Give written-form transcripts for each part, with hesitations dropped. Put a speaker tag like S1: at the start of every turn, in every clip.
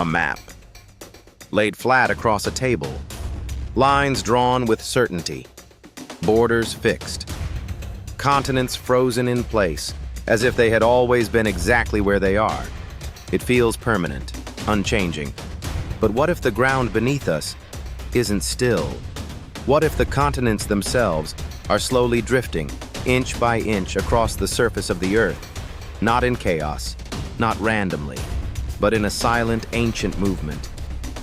S1: A map, laid flat across a table, lines drawn with certainty, borders fixed, continents frozen in place, as if they had always been exactly where they are. It feels permanent, unchanging. But what if the ground beneath us isn't still? What if the continents themselves are slowly drifting, inch by inch, across the surface of the Earth, not in chaos, not randomly, but in a silent, ancient movement,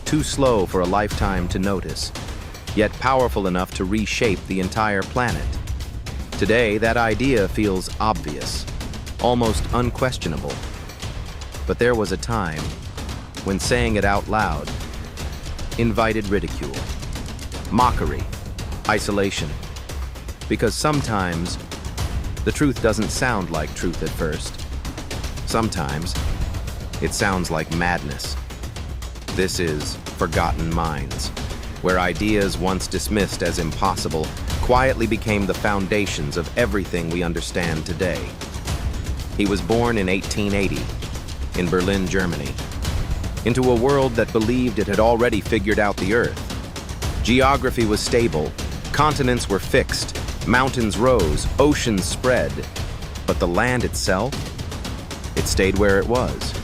S1: too slow for a lifetime to notice, yet powerful enough to reshape the entire planet? Today, that idea feels obvious, almost unquestionable. But there was a time when saying it out loud invited ridicule, mockery, isolation. Because sometimes the truth doesn't sound like truth at first. Sometimes it sounds like madness. This is Forgotten Minds, where ideas once dismissed as impossible quietly became the foundations of everything we understand today. He was born in 1880 in Berlin, Germany, into a world that believed it had already figured out the Earth. Geography was stable, continents were fixed, mountains rose, oceans spread. But the land itself, it stayed where it was.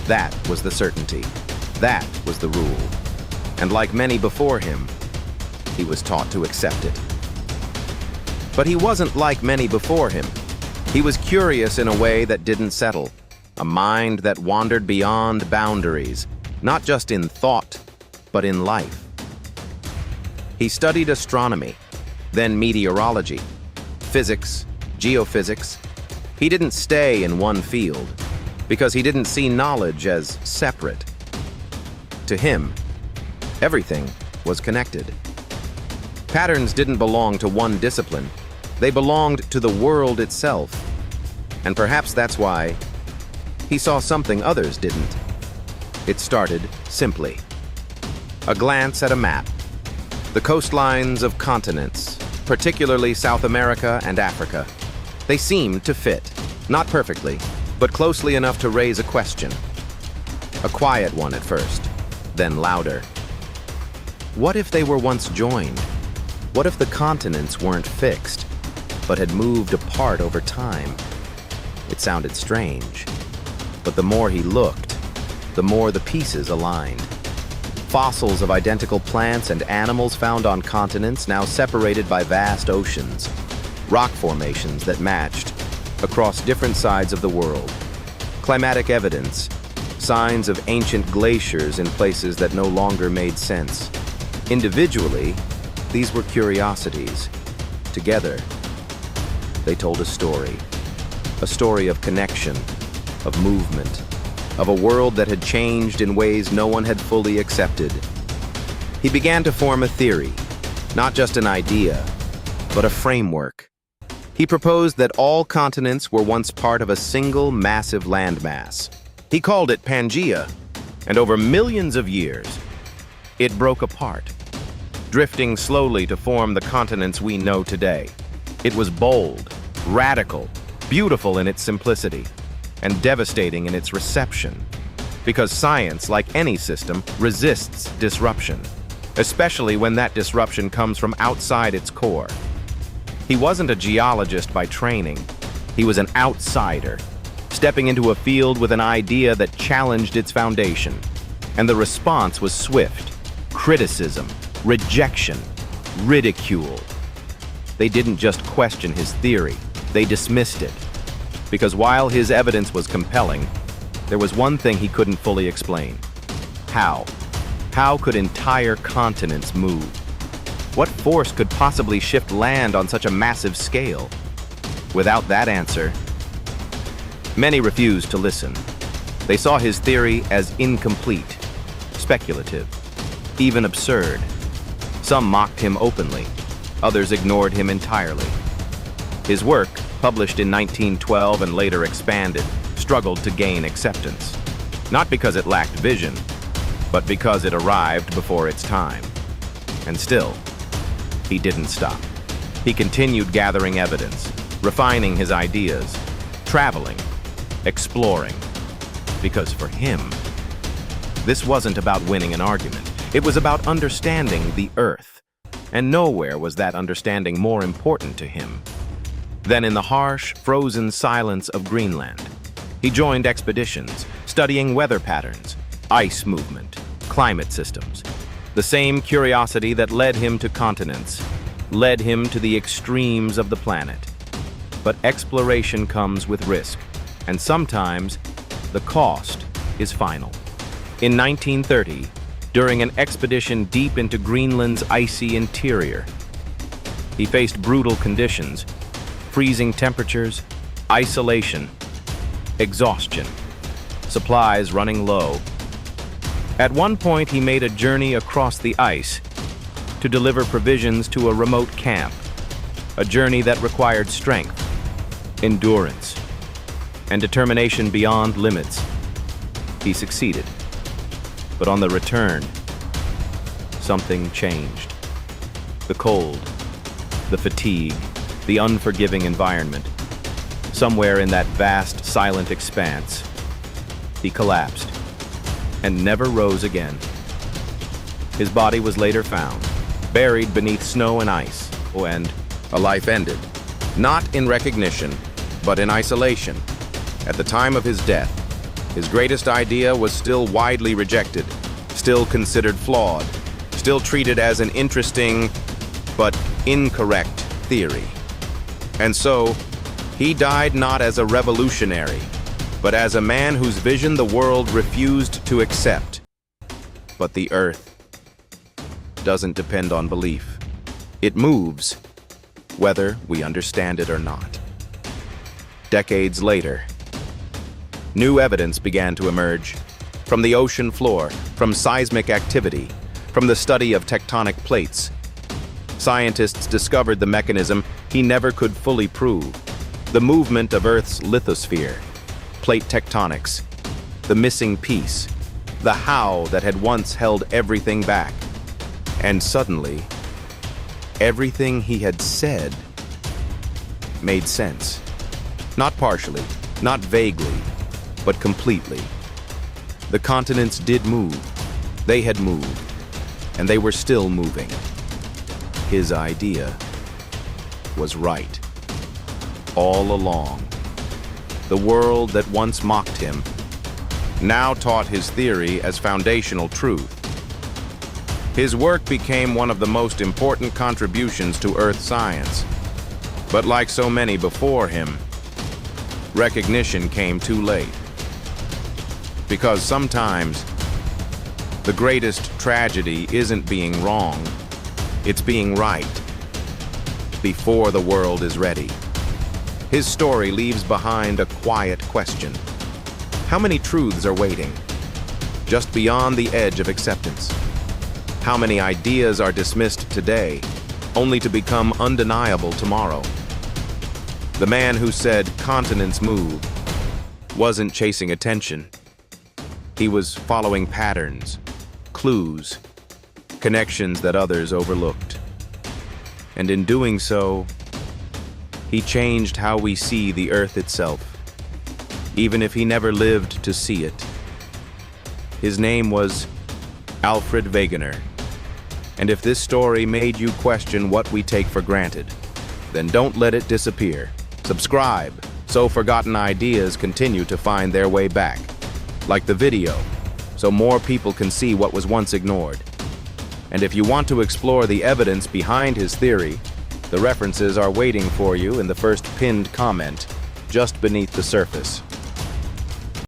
S1: That was the certainty. That was the rule. And like many before him, he was taught to accept it. But he wasn't like many before him. He was curious in a way that didn't settle, a mind that wandered beyond boundaries, not just in thought, but in life. He studied astronomy, then meteorology, physics, geophysics. He didn't stay in one field because he didn't see knowledge as separate. To him, everything was connected. Patterns didn't belong to one discipline. They belonged to the world itself. And perhaps that's why he saw something others didn't. It started simply. A glance at a map. The coastlines of continents, particularly South America and Africa. They seemed to fit, not perfectly, but closely enough to raise a question. A quiet one at first, then louder. What if they were once joined? What if the continents weren't fixed, but had moved apart over time? It sounded strange, but the more he looked, the more the pieces aligned. Fossils of identical plants and animals found on continents now separated by vast oceans. Rock formations that matched across different sides of the world. Climatic evidence, signs of ancient glaciers in places that no longer made sense. Individually, these were curiosities. Together, they told a story of connection, of movement, of a world that had changed in ways no one had fully accepted. He began to form a theory, not just an idea, but a framework. He proposed that all continents were once part of a single massive landmass. He called it Pangaea, and over millions of years, it broke apart, drifting slowly to form the continents we know today. It was bold, radical, beautiful in its simplicity, and devastating in its reception. Because science, like any system, resists disruption, especially when that disruption comes from outside its core. He wasn't a geologist by training. He was an outsider, stepping into a field with an idea that challenged its foundation. And the response was swift: criticism, rejection, ridicule. They didn't just question his theory, they dismissed it. Because while his evidence was compelling, there was one thing he couldn't fully explain. How? How could entire continents move? What force could possibly shift land on such a massive scale? Without that answer, many refused to listen. They saw his theory as incomplete, speculative, even absurd. Some mocked him openly, others ignored him entirely. His work, published in 1912 and later expanded, struggled to gain acceptance. Not because it lacked vision, but because it arrived before its time. And still, he didn't stop. He continued gathering evidence, refining his ideas, traveling, exploring. Because for him, This wasn't about winning an argument. It was about understanding the Earth. And nowhere was that understanding more important to him than in the harsh, frozen silence of Greenland. He joined expeditions, studying weather patterns, ice movement, climate systems. The same curiosity that led him to continents led him to the extremes of the planet. But exploration comes with risk, and sometimes the cost is final. In 1930, during an expedition deep into Greenland's icy interior, he faced brutal conditions, freezing temperatures, isolation, exhaustion, supplies running low. At one point, he made a journey across the ice to deliver provisions to a remote camp, a journey that required strength, endurance, and determination beyond limits. He succeeded. But on the return, something changed. The cold, the fatigue, the unforgiving environment. Somewhere in that vast, silent expanse, he collapsed and never rose again. His body was later found, buried beneath snow and ice, and a life ended, not in recognition, but in isolation. At the time of his death, his greatest idea was still widely rejected, still considered flawed, still treated as an interesting but incorrect theory. And so, he died not as a revolutionary, but as a man whose vision the world refused to accept. But the Earth doesn't depend on belief. It moves, whether we understand it or not. Decades later, new evidence began to emerge from the ocean floor, from seismic activity, from the study of tectonic plates. Scientists discovered the mechanism he never could fully prove: the movement of Earth's lithosphere, plate tectonics, the missing piece, the how that had once held everything back. And suddenly, everything he had said made sense. Not partially, not vaguely, but completely. The continents did move. They had moved, and they were still moving. His idea was right. All along. The world that once mocked him now taught his theory as foundational truth. His work became one of the most important contributions to Earth science. But like so many before him, recognition came too late. Because sometimes the greatest tragedy isn't being wrong, it's being right before the world is ready. His story leaves behind a quiet question. How many truths are waiting, just beyond the edge of acceptance? How many ideas are dismissed today, only to become undeniable tomorrow? The man who said continents move wasn't chasing attention. He was following patterns, clues, connections that others overlooked. And in doing so, he changed how we see the Earth itself, even if he never lived to see it. His name was Alfred Wegener. And if this story made you question what we take for granted, then don't let it disappear. Subscribe so forgotten ideas continue to find their way back. Like the video, so more people can see what was once ignored. And if you want to explore the evidence behind his theory, the references are waiting for you in the first pinned comment just beneath the surface.